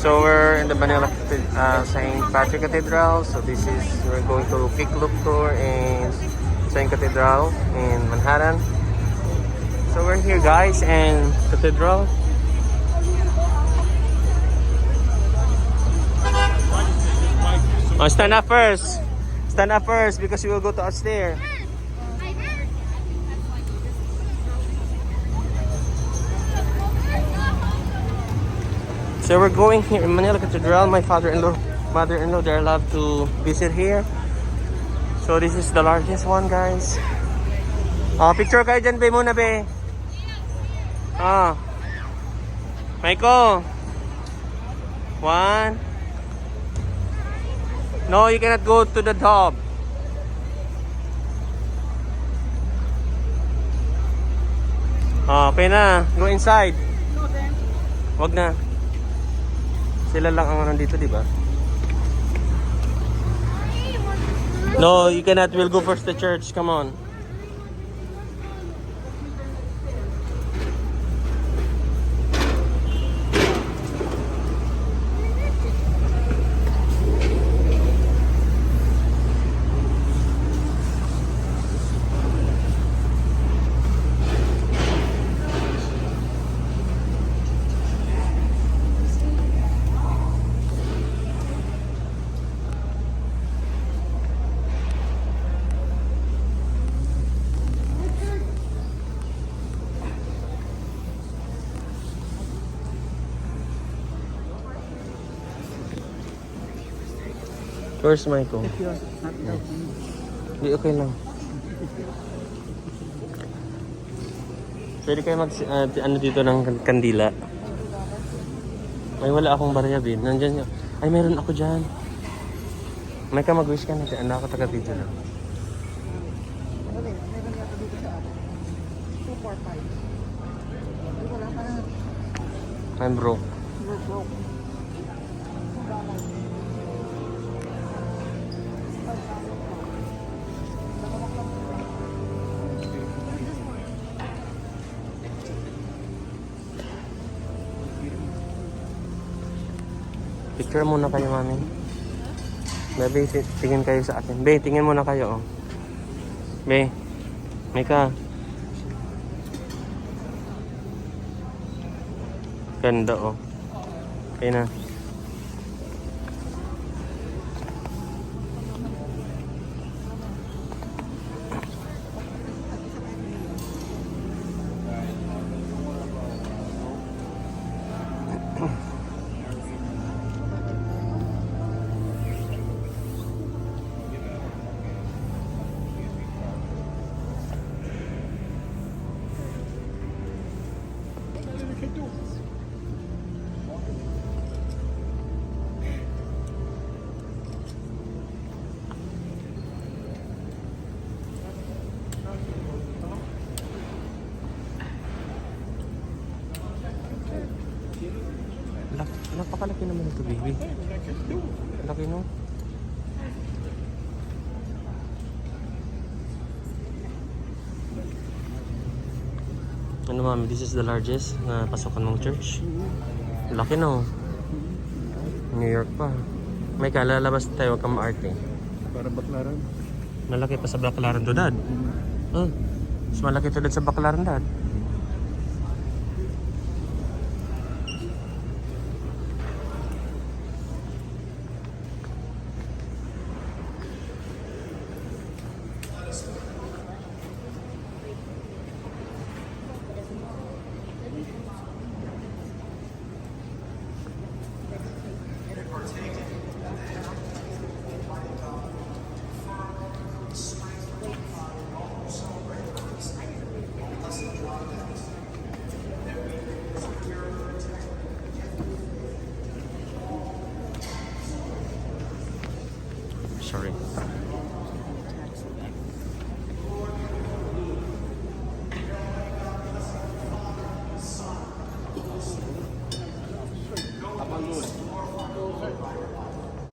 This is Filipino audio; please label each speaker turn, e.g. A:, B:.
A: So we're in the Manila St. Patrick Cathedral. So we're going to quick look tour in St. Cathedral in Manhattan. So we're here guys in Cathedral. Oh, stand up first. Stand up first because you will go to upstairs. So we're going here in Manila Cathedral. My father-in-law, mother-in-law, they love to visit here. So this is the largest one, guys. Oh, picture kayo dyan, be, muna, be. Oh. Michael. 1. No, you cannot go to the top. Oh, okay na. Go inside. Wag na. Sila lang ang nandito, di ba? No, you cannot. We'll go first to church. Come on. Where's Michael? Hindi, okay lang. Pwede kayo ano dito ng kandila. Ay, wala akong barya, bin. Nandyan yun. Ay, meron ako dyan. May ka mag-wish ka natin. Ano ako taga-video lang. I'm broke. Picture muna kayo, mami. Be, tingin kayo sa akin. Be, tingin muna kayo, oh. Be, Mika. Ganda, oh. Okay na. Napakalaki naman ito, baby. Laki, no? Ano, mami? This is the largest na pasukan ng church. Laki, no? New York pa. May kalalabas tayo, wag kang maarte.
B: Para Baklaran.
A: Malaki pa sa Baklaran to, Dad. Mas malaki to, Dad, sa Baklaran, Dad.